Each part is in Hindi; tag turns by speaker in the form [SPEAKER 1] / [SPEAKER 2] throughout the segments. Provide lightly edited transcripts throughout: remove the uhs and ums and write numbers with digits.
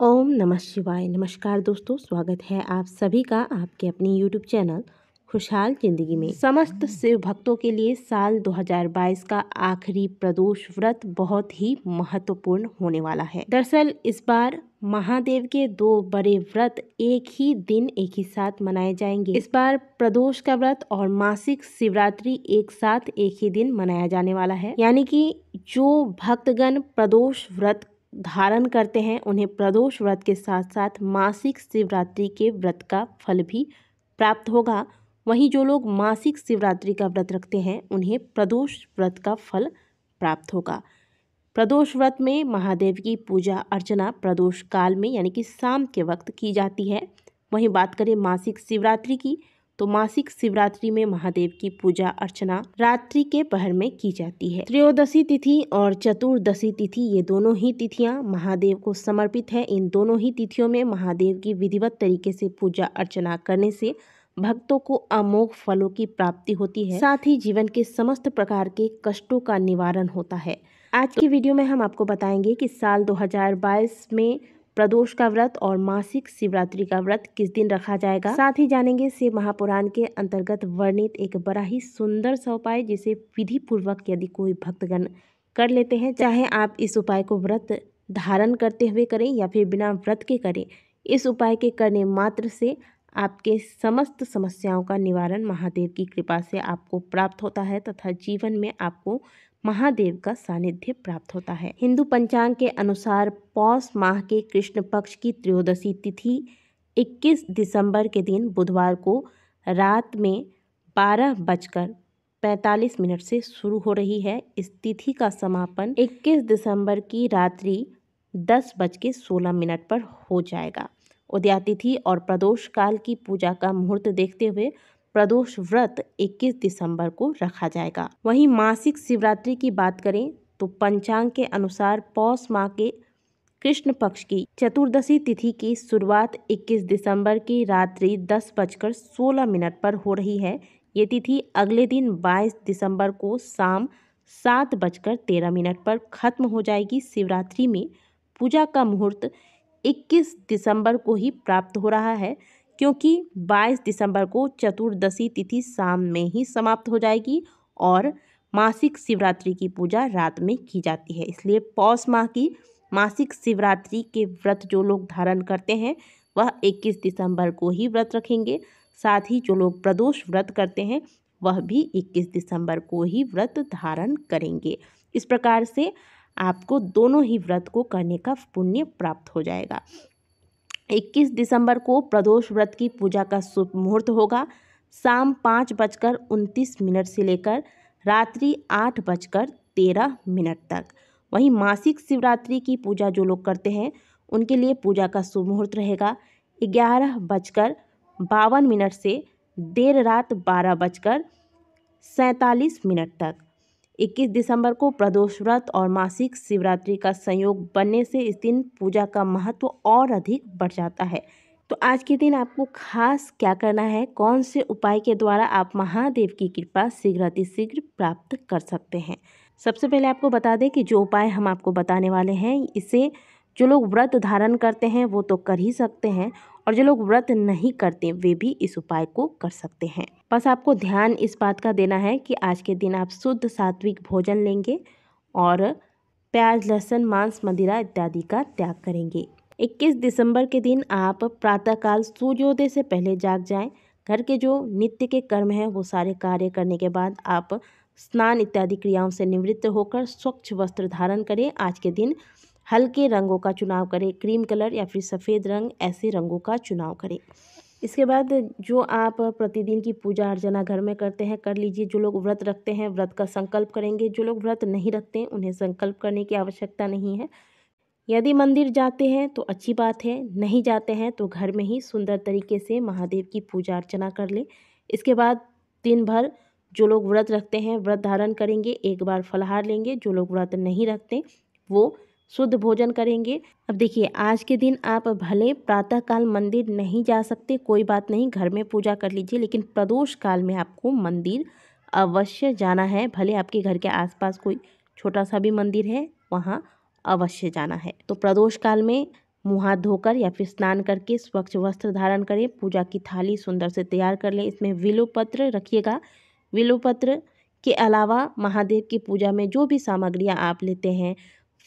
[SPEAKER 1] ओम नमः शिवाय। नमस्कार दोस्तों, स्वागत है आप सभी का आपके अपनी यूट्यूब चैनल खुशहाल जिंदगी में। समस्त शिव भक्तों के लिए साल 2022 का आखिरी प्रदोष व्रत बहुत ही महत्वपूर्ण होने वाला है। दरअसल इस बार महादेव के दो बड़े व्रत एक ही दिन एक ही साथ मनाए जाएंगे। इस बार प्रदोष का व्रत और मासिक शिवरात्रि एक साथ एक ही दिन मनाया जाने वाला है। यानी कि जो भक्तगण प्रदोष व्रत धारण करते हैं उन्हें प्रदोष व्रत के साथ साथ मासिक शिवरात्रि के व्रत का फल भी प्राप्त होगा। वहीं जो लोग मासिक शिवरात्रि का व्रत रखते हैं उन्हें प्रदोष व्रत का फल प्राप्त होगा। प्रदोष व्रत में महादेव की पूजा अर्चना प्रदोष काल में यानी कि शाम के वक्त की जाती है। वहीं बात करें मासिक शिवरात्रि की तो मासिक शिवरात्रि में महादेव की पूजा अर्चना रात्रि के पहर में की जाती है। त्रयोदशी तिथि और चतुर्दशी तिथि ये दोनों ही तिथियां महादेव को समर्पित है। इन दोनों ही तिथियों में महादेव की विधिवत तरीके से पूजा अर्चना करने से भक्तों को अमोघ फलों की प्राप्ति होती है, साथ ही जीवन के समस्त प्रकार के कष्टों का निवारण होता है। आज की वीडियो में हम आपको बताएंगे कि साल 2022 में प्रदोष का व्रत और मासिक शिवरात्रि का व्रत किस दिन रखा जाएगा। साथ ही जानेंगे शिव महापुराण के अंतर्गत वर्णित एक बड़ा ही सुंदर सा उपाय जिसे विधि पूर्वक यदि कोई भक्तगण कर लेते हैं, चाहे आप इस उपाय को व्रत धारण करते हुए करें या फिर बिना व्रत के करें, इस उपाय के करने मात्र से आपके समस्त समस्याओं का निवारण महादेव की कृपा से आपको प्राप्त होता है तथा जीवन में आपको महादेव का सानिध्य प्राप्त होता है। हिंदू पंचांग के अनुसार पौष माह के कृष्ण पक्ष की त्रयोदशी तिथि 21 दिसंबर के दिन बुधवार को रात में 12:45 से शुरू हो रही है। इस तिथि का समापन 21 दिसंबर की रात्रि 10:16 पर हो जाएगा। उदया तिथि और प्रदोष काल की पूजा का मुहूर्त देखते हुए प्रदोष व्रत 21 दिसंबर को रखा जाएगा। वहीं मासिक शिवरात्रि की बात करें तो पंचांग के अनुसार पौष माह के कृष्ण पक्ष की चतुर्दशी तिथि की शुरुआत 21 दिसंबर की रात्रि 10:16 पर हो रही है। ये तिथि अगले दिन 22 दिसंबर को शाम 7:13 पर खत्म हो जाएगी। शिवरात्रि में पूजा का मुहूर्त 21 दिसंबर को ही प्राप्त हो रहा है, क्योंकि 22 दिसंबर को चतुर्दशी तिथि शाम में ही समाप्त हो जाएगी और मासिक शिवरात्रि की पूजा रात में की जाती है। इसलिए पौष माह की मासिक शिवरात्रि के व्रत जो लोग धारण करते हैं वह 21 दिसंबर को ही व्रत रखेंगे। साथ ही जो लोग प्रदोष व्रत करते हैं वह भी 21 दिसंबर को ही व्रत धारण करेंगे। इस प्रकार से आपको दोनों ही व्रत को करने का पुण्य प्राप्त हो जाएगा। 21 दिसंबर को प्रदोष व्रत की पूजा का शुभ मुहूर्त होगा शाम 5:29 से लेकर रात्रि 8:13 तक। वहीं मासिक शिवरात्रि की पूजा जो लोग करते हैं उनके लिए पूजा का शुभ मुहूर्त रहेगा 11:52 से देर रात 12:47 तक। 21 दिसंबर को प्रदोष व्रत और मासिक शिवरात्रि का संयोग बनने से इस दिन पूजा का महत्व और अधिक बढ़ जाता है। तो आज के दिन आपको खास क्या करना है, कौन से उपाय के द्वारा आप महादेव की कृपा शीघ्र अतिशीघ्र प्राप्त कर सकते हैं। सबसे पहले आपको बता दें कि जो उपाय हम आपको बताने वाले हैं इसे जो लोग व्रत धारण करते हैं वो तो कर ही सकते हैं और जो लोग व्रत नहीं करते वे भी इस उपाय को कर सकते हैं। बस आपको ध्यान इस बात का देना है कि आज के दिन आप शुद्ध सात्विक भोजन लेंगे और प्याज लहसुन मांस मदिरा इत्यादि का त्याग करेंगे। 21 दिसंबर के दिन आप प्रातःकाल सूर्योदय से पहले जाग जाएं। घर के जो नित्य के कर्म हैं वो सारे कार्य करने के बाद आप स्नान इत्यादि क्रियाओं से निवृत्त होकर स्वच्छ वस्त्र धारण करें। आज के दिन हल्के रंगों का चुनाव करें, क्रीम कलर या फिर सफ़ेद रंग, ऐसे रंगों का चुनाव करें। इसके बाद जो आप प्रतिदिन की पूजा अर्चना घर में करते हैं कर लीजिए। जो लोग व्रत रखते हैं व्रत का संकल्प करेंगे, जो लोग व्रत नहीं रखते हैं उन्हें संकल्प करने की आवश्यकता नहीं है। यदि मंदिर जाते हैं तो अच्छी बात है, नहीं जाते हैं तो घर में ही सुंदर तरीके से महादेव की पूजा अर्चना कर ले। इसके बाद दिन भर जो लोग व्रत रखते हैं व्रत धारण करेंगे, एक बार फलाहार लेंगे। जो लोग व्रत नहीं रखते वो शुद्ध भोजन करेंगे। अब देखिए आज के दिन आप भले प्रातःकाल मंदिर नहीं जा सकते, कोई बात नहीं, घर में पूजा कर लीजिए, लेकिन प्रदोष काल में आपको मंदिर अवश्य जाना है। भले आपके घर के आसपास कोई छोटा सा भी मंदिर है वहाँ अवश्य जाना है। तो प्रदोष काल में मुँह हाथ धोकर या फिर स्नान करके स्वच्छ वस्त्र धारण करें। पूजा की थाली सुंदर से तैयार कर लें। इसमें बिल्वपत्र रखिएगा। बिल्वपत्र के अलावा महादेव की पूजा में जो भी सामग्रियां आप लेते हैं,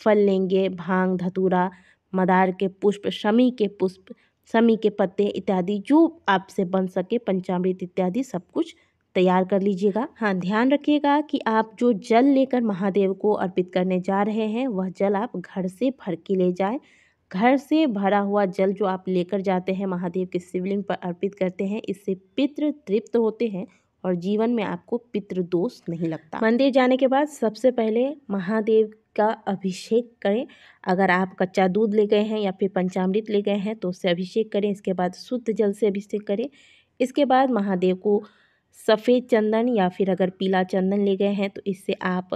[SPEAKER 1] फल लेंगे, भांग, धतूरा, मदार के पुष्प, शमी के पुष्प, शमी के पत्ते इत्यादि जो आपसे बन सके, पंचामृत इत्यादि सब कुछ तैयार कर लीजिएगा। हाँ, ध्यान रखिएगा कि आप जो जल लेकर महादेव को अर्पित करने जा रहे हैं वह जल आप घर से भर के ले जाएं। घर से भरा हुआ जल जो आप लेकर जाते हैं महादेव के शिवलिंग पर अर्पित करते हैं, इससे पितृ तृप्त होते हैं और जीवन में आपको पितृ दोष नहीं लगता। मंदिर जाने के बाद सबसे पहले महादेव का अभिषेक करें। अगर आप कच्चा दूध ले गए हैं या फिर पंचामृत ले गए हैं तो उससे अभिषेक करें। इसके बाद शुद्ध जल से अभिषेक करें। इसके बाद महादेव को सफ़ेद चंदन या फिर अगर पीला चंदन ले गए हैं तो इससे आप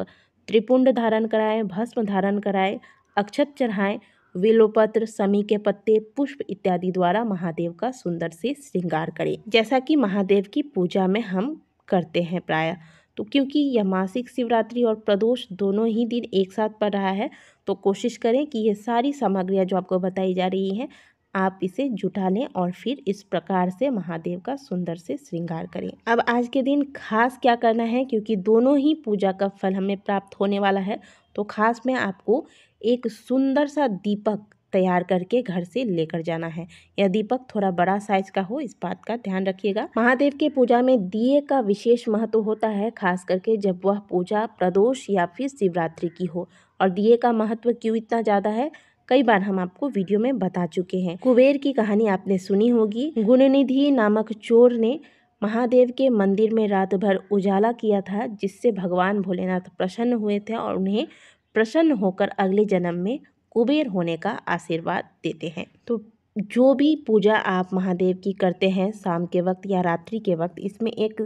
[SPEAKER 1] त्रिपुंड धारण कराएं, भस्म धारण कराएं, अक्षत चढ़ाएं, बिल्वपत्र, शमी के पत्ते, पुष्प इत्यादि द्वारा महादेव का सुंदर से श्रृंगार करें, जैसा कि महादेव की पूजा में हम करते हैं प्रायः। तो क्योंकि यह मासिक शिवरात्रि और प्रदोष दोनों ही दिन एक साथ पड़ रहा है तो कोशिश करें कि ये सारी सामग्रियां जो आपको बताई जा रही हैं आप इसे जुटा लें और फिर इस प्रकार से महादेव का सुंदर से श्रृंगार करें। अब आज के दिन खास क्या करना है, क्योंकि दोनों ही पूजा का फल हमें प्राप्त होने वाला है, तो खास में आपको एक सुंदर सा दीपक तैयार करके घर से लेकर जाना है। यह दीपक थोड़ा बड़ा साइज का हो, इस बात का ध्यान रखिएगा। महादेव के पूजा में दिए का विशेष महत्व होता है, खास करके जब वह पूजा प्रदोष या फिर शिवरात्रि की हो। और दिए का महत्व क्यों इतना ज़्यादा है, कई बार हम आपको वीडियो में बता चुके हैं। कुबेर की कहानी आपने सुनी होगी। गुणनिधि नामक चोर ने महादेव के मंदिर में रात भर उजाला किया था, जिससे भगवान भोलेनाथ प्रसन्न हुए थे और उन्हें प्रसन्न होकर अगले जन्म में कुबेर होने का आशीर्वाद देते हैं। तो जो भी पूजा आप महादेव की करते हैं शाम के वक्त या रात्रि के वक्त, इसमें एक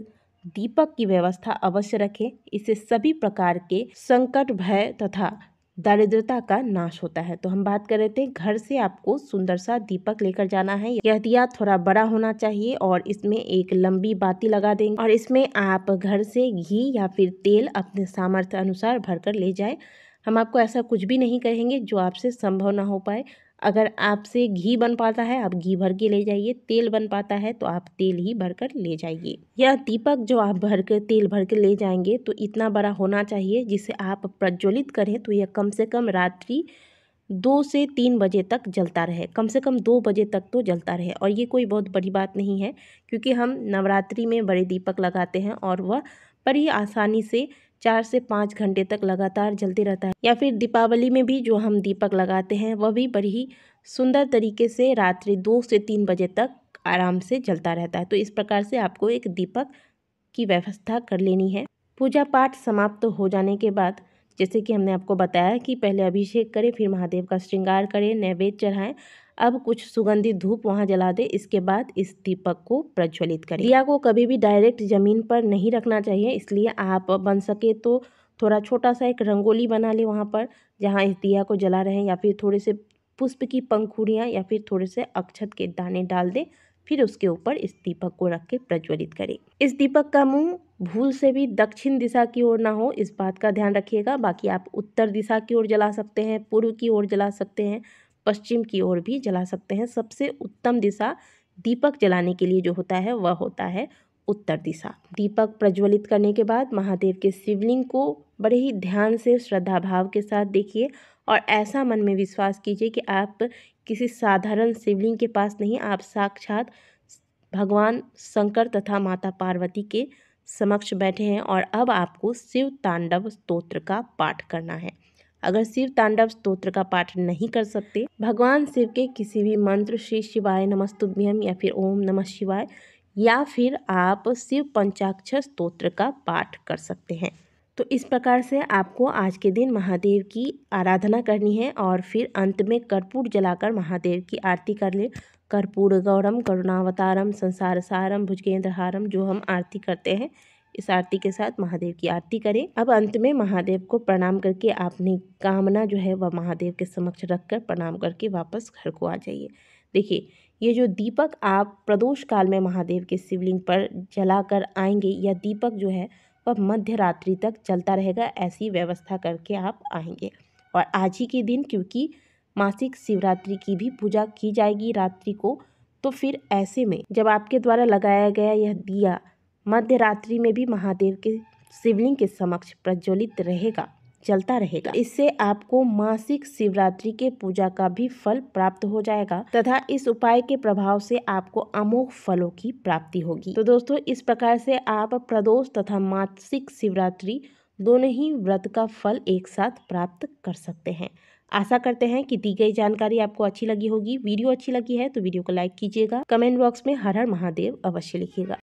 [SPEAKER 1] दीपक की व्यवस्था अवश्य रखें। इससे सभी प्रकार के संकट, भय तथा दारिद्रता का नाश होता है। तो हम बात कर रहे थे, घर से आपको सुंदर सा दीपक लेकर जाना है। यह दिया थोड़ा बड़ा होना चाहिए और इसमें एक लंबी बाती लगा देंगे और इसमें आप घर से घी या फिर तेल अपने सामर्थ्य अनुसार भरकर ले जाए। हम आपको ऐसा कुछ भी नहीं कहेंगे जो आपसे संभव ना हो पाए। अगर आपसे घी बन पाता है आप घी भर के ले जाइए, तेल बन पाता है तो आप तेल ही भरकर ले जाइए। यह दीपक जो आप भरकर तेल भर के ले जाएंगे तो इतना बड़ा होना चाहिए जिसे आप प्रज्वलित करें तो यह कम से कम रात्रि 2 से 3 बजे तक जलता रहे, कम से कम 2 बजे तक तो जलता रहे। और ये कोई बहुत बड़ी बात नहीं है, क्योंकि हम नवरात्रि में बड़े दीपक लगाते हैं और वह बड़ी आसानी से 4 से 5 घंटे तक लगातार जलते रहता है। या फिर दीपावली में भी जो हम दीपक लगाते हैं वह भी बड़ी ही सुंदर तरीके से रात्रि 2 से 3 बजे तक आराम से जलता रहता है। तो इस प्रकार से आपको एक दीपक की व्यवस्था कर लेनी है। पूजा पाठ समाप्त हो जाने के बाद, जैसे कि हमने आपको बताया कि पहले अभिषेक करें, फिर महादेव का श्रृंगार करें, नैवेद्य चढ़ाएं। अब कुछ सुगंधित धूप वहां जला दें। इसके बाद इस दीपक को प्रज्वलित करें। दिया को कभी भी डायरेक्ट जमीन पर नहीं रखना चाहिए, इसलिए आप बन सके तो थोड़ा छोटा सा एक रंगोली बना लें वहाँ पर जहाँ इस दिया को जला रहे हैं, या फिर थोड़े से पुष्प की पंखुड़ियाँ या फिर थोड़े से अक्षत के दाने डाल दें। फिर उसके ऊपर इस दीपक को रख के प्रज्वलित करें। इस दीपक का मुंह भूल से भी दक्षिण दिशा की ओर ना हो, इस बात का ध्यान रखिएगा। बाकी आप उत्तर दिशा की ओर जला सकते हैं, पूर्व की ओर जला सकते हैं, पश्चिम की ओर भी जला सकते हैं। सबसे उत्तम दिशा दीपक जलाने के लिए जो होता है वह होता है उत्तर दिशा। दीपक प्रज्वलित करने के बाद महादेव के शिवलिंग को बड़े ही ध्यान से श्रद्धा भाव के साथ देखिए और ऐसा मन में विश्वास कीजिए कि आप किसी साधारण शिवलिंग के पास नहीं, आप साक्षात भगवान शंकर तथा माता पार्वती के समक्ष बैठे हैं। और अब आपको शिव तांडव स्तोत्र का पाठ करना है। अगर शिव तांडव स्तोत्र का पाठ नहीं कर सकते, भगवान शिव के किसी भी मंत्र, श्री शिवाय नमस्तुभ्यम या फिर ओम नमः शिवाय, या फिर आप शिव पंचाक्षर स्तोत्र का पाठ कर सकते हैं। तो इस प्रकार से आपको आज के दिन महादेव की आराधना करनी है और फिर अंत में कर्पूर जलाकर महादेव की आरती कर ले। कर्पूर गौरम करुणावतारम संसार सारम भुजगेंद्रहारम, जो हम आरती करते हैं, इस आरती के साथ महादेव की आरती करें। अब अंत में महादेव को प्रणाम करके अपनी कामना जो है वह महादेव के समक्ष रखकर प्रणाम करके वापस घर को आ जाइए। देखिए, ये जो दीपक आप प्रदोष काल में महादेव के शिवलिंग पर जला कर आएंगे, यह दीपक जो है वह मध्य रात्रि तक चलता रहेगा। ऐसी व्यवस्था करके आप आएंगे। और आज ही के दिन, क्योंकि मासिक शिवरात्रि की भी पूजा की जाएगी रात्रि को। तो फिर ऐसे में जब आपके द्वारा लगाया गया यह दिया मध्य रात्रि में भी महादेव के शिवलिंग के समक्ष प्रज्वलित रहेगा, चलता रहेगा, इससे आपको मासिक शिवरात्रि के पूजा का भी फल प्राप्त हो जाएगा तथा इस उपाय के प्रभाव से आपको अमोघ फलों की प्राप्ति होगी। तो दोस्तों, इस प्रकार से आप प्रदोष तथा मासिक शिवरात्रि दोनों ही व्रत का फल एक साथ प्राप्त कर सकते हैं। आशा करते हैं कि दी गई जानकारी आपको अच्छी लगी होगी। वीडियो अच्छी लगी है तो वीडियो को लाइक कीजिएगा। कमेंट बॉक्स में हर हर महादेव अवश्य लिखिएगा।